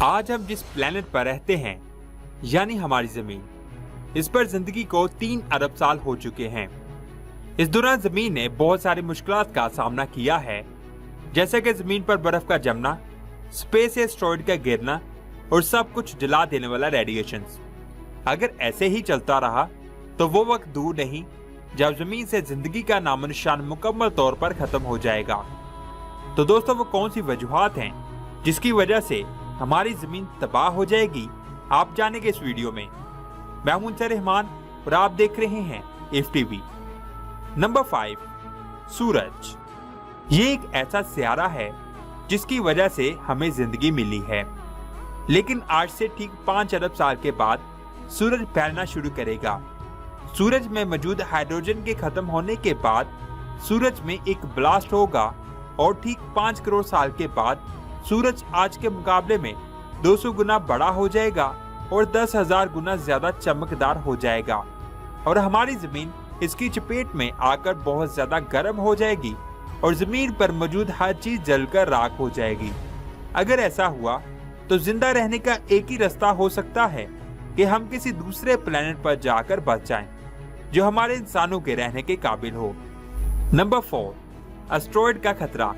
आज हम जिस प्लेनेट पर रहते हैं यानी हमारी जमीन, इस पर जिंदगी को 3 अरब साल हो चुके हैं। इस दौरान जमीन ने बहुत सारी मुश्किलात का सामना किया है, जैसे कि जमीन पर बर्फ का जमना, स्पेस एस्टेरॉयड का गिरना और सब कुछ जला देने वाला रेडिएशन। अगर ऐसे ही चलता रहा तो वो वक्त दूर नहीं जब जमीन से जिंदगी का नामो निशान मुकम्मल तौर पर खत्म हो जाएगा। तो दोस्तों, वो कौन सी वजूहात हैं जिसकी वजह से हमारी जमीन तबाह हो जाएगी, आप जानेंगे इस वीडियो में। मैं हूं मुंसर रहमान और आप देख रहे हैं FTV। नंबर 5, सूरज। ये एक ऐसा सियारा है जिसकी वजह से हमें जिंदगी मिली है, लेकिन आज से ठीक 5 अरब साल के बाद सूरज फैलना शुरू करेगा। सूरज में मौजूद हाइड्रोजन के खत्म होने के बाद सूरज में एक ब्लास्ट होगा और ठीक 5 करोड़ साल के बाद सूरज आज के मुकाबले में 200 गुना बड़ा हो जाएगा और 10,000 गुना ज्यादा चमकदार हो जाएगा और हमारी जमीन इसकी चपेट में आकर बहुत ज्यादा गर्म हो जाएगी और जमीन पर मौजूद हर चीज जलकर राख हो जाएगी। अगर ऐसा हुआ तो जिंदा रहने का एक ही रास्ता हो सकता है कि हम किसी दूसरे प्लेनेट पर जाकर बच जाएं, जो हमारे इंसानों के रहने के काबिल हो। नंबर 4, एस्टेरॉयड का खतरा।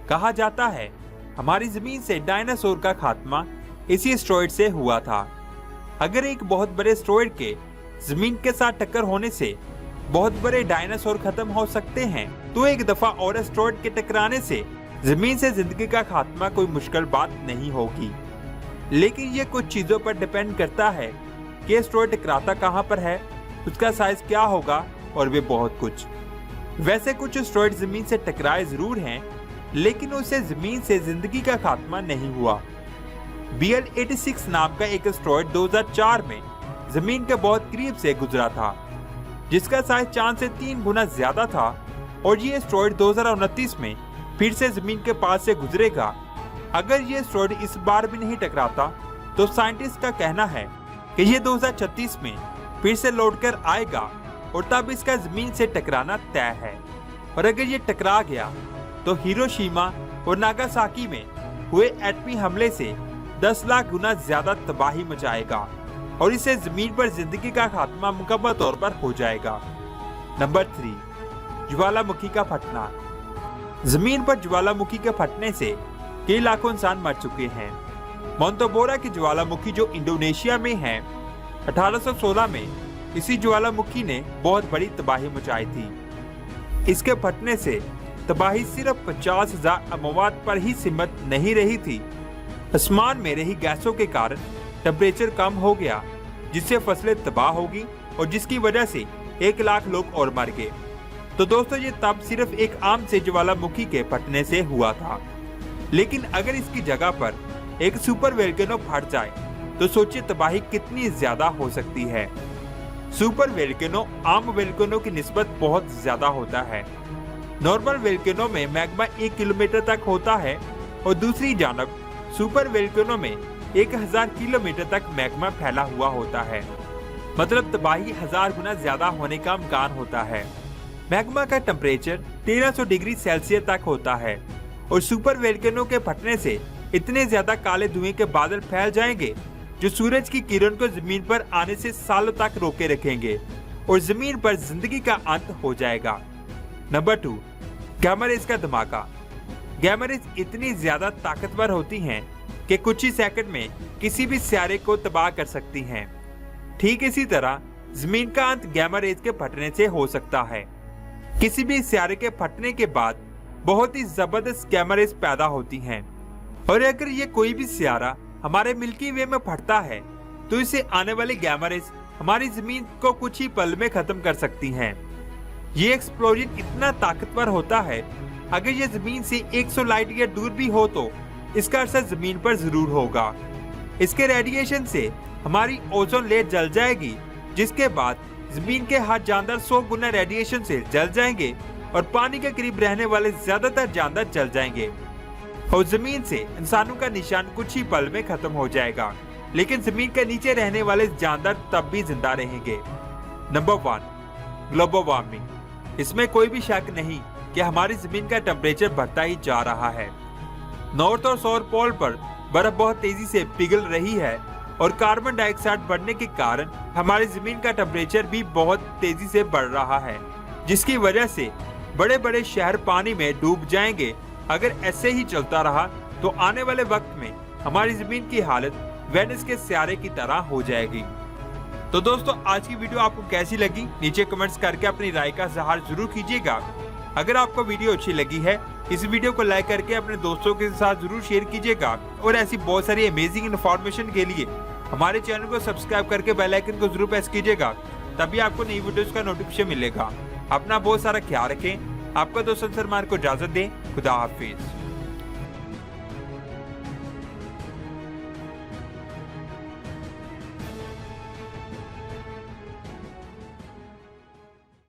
कहा जाता है हमारी जमीन से डायनासोर का खात्मा इसी एस्टेरॉयड से हुआ था। अगर एक बहुत बड़े एस्टेरॉयड के जमीन के साथ टक्कर होने से बहुत बड़े डायनासोर खत्म हो सकते हैं, तो एक दफा और एस्टेरॉयड के टकराने से जमीन से जिंदगी का खात्मा कोई मुश्किल बात नहीं होगी। लेकिन ये कुछ चीजों पर डिपेंड करता है कि एस्टेरॉयड टकराता कहाँ पर है, उसका साइज क्या होगा और भी बहुत कुछ। वैसे कुछ एस्टेरॉयड जमीन से टकराए जरूर हैं, लेकिन उससे जमीन से जिंदगी का खात्मा नहीं हुआ। BL-86 नाम का एक एस्टेरॉयड 2004 में जमीन के बहुत करीब से गुजरा था, जिसका साइज चांद से 3 गुना ज्यादा था और ये एस्टेरॉयड 2029 में फिर से जमीन के पास से गुजरेगा। अगर ये एस्टेरॉयड इस बार भी नहीं टकराता तो साइंटिस्ट का कहना है कि ये 2036 में फिर से लौटकर आएगा और तब इसका जमीन से टकराना तय है। और अगर ये टकरा गया तो हिरोशिमा और नागासाकी में हुए एटमी हमले से 10 लाख गुना ज्यादा तबाही मचाएगा और इससे जमीन पर जिंदगी का खात्मा मुकम्मल तौर पर हो जाएगा। नंबर 3, ज्वालामुखी का फटना। जमीन पर ज्वालामुखी के फटने से कई लाखों इंसान मर चुके हैं। मोंतोबोरा की ज्वालामुखी जो इंडोनेशिया में है, 1816 में इसी ज्वालामुखी ने बहुत बड़ी तबाही मचाई थी। इसके फटने से तबाही सिर्फ 50,000 अमवात पर ही सीमित नहीं रही थी। आसमान में रही गैसों के कारण टेम्परेचर कम हो गया, जिससे फसलें तबाह होगी और जिसकी वजह से 1 लाख लोग और मर गए। तो दोस्तों, ये तब सिर्फ एक आम से ज्वालामुखी के फटने से हुआ था। लेकिन अगर इसकी जगह पर एक सुपर वोल्केनो फट जाए तो सोचिए तबाही कितनी ज्यादा हो सकती है। सुपर वोल्केनो आम वोल्केनो की निस्बत बहुत ज्यादा होता है। नॉर्मल वोल्केनो में मैग्मा 1 किलोमीटर तक होता है और दूसरी जानब सुपर वोल्केनो में 1000 किलोमीटर तक मैग्मा फैला हुआ होता है। मतलब तबाही 1000 गुना ज्यादा होने का इम्कान होता है। मैग्मा का टेम्परेचर 1300 डिग्री सेल्सियस तक होता है और सुपर वोल्केनो के फटने से इतने ज्यादा काले धुएं के बादल फैल जाएंगे जो सूरज की किरण को जमीन पर आने से सालों तक रोके रखेंगे और जमीन पर जिंदगी का अंत हो जाएगा। नंबर 2, गैमा रेज का धमाका। गैमा रेज इतनी ज्यादा ताकतवर होती हैं कि कुछ ही सेकंड में किसी भी सियारे को तबाह कर सकती हैं। ठीक इसी तरह जमीन का अंत गैमा रेज के फटने से हो सकता है। किसी भी सियारे के फटने के बाद बहुत ही जबरदस्त गैमा रेज पैदा होती हैं और अगर ये कोई भी सियारा हमारे मिल्की वे में फटता है तो इससे आने वाली गैमा रेज हमारी जमीन को कुछ ही पल में खत्म कर सकती हैं। ये एक्सप्लोजन इतना ताकतवर होता है, अगर ये जमीन से 100 लाइट ईयर दूर भी हो तो इसका असर जमीन पर जरूर होगा। इसके रेडिएशन से हमारी ओजोन लेयर जल जाएगी, जिसके बाद जमीन के हर जानदार 100 गुना रेडिएशन से जल जाएंगे और पानी के करीब रहने वाले ज्यादातर जानदार जल जाएंगे और जमीन से इंसानों का निशान कुछ ही पल में खत्म हो जाएगा। लेकिन जमीन के नीचे रहने वाले जानदार तब भी जिंदा रहेंगे। Number 1, global warming. इसमें कोई भी शक नहीं कि हमारी जमीन का टेम्परेचर बढ़ता ही जा रहा है। नॉर्थ और साउथ पोल पर बर्फ बहुत तेजी से पिघल रही है और कार्बन डाइऑक्साइड बढ़ने के कारण हमारी जमीन का टेम्परेचर भी बहुत तेजी से बढ़ रहा है, जिसकी वजह से बड़े बड़े शहर पानी में डूब जाएंगे। अगर ऐसे ही चलता रहा तो आने वाले वक्त में हमारी जमीन की हालत वेनिस के सितारे की तरह हो जाएगी। तो दोस्तों, आज की वीडियो आपको कैसी लगी नीचे कमेंट्स करके अपनी राय का इज़हार जरूर कीजिएगा। अगर आपको वीडियो अच्छी लगी है, इस वीडियो को लाइक करके अपने दोस्तों के साथ जरूर शेयर कीजिएगा और ऐसी बहुत सारी अमेजिंग इन्फॉर्मेशन के लिए हमारे चैनल को सब्सक्राइब करके बेल आइकन को जरूर प्रेस कीजिएगा, तभी आपको नई वीडियोस का नोटिफिकेशन मिलेगा। अपना बहुत सारा ख्याल रखें। आपका दोस्त सलमान को इजाजत दें। खुदा हाफिज।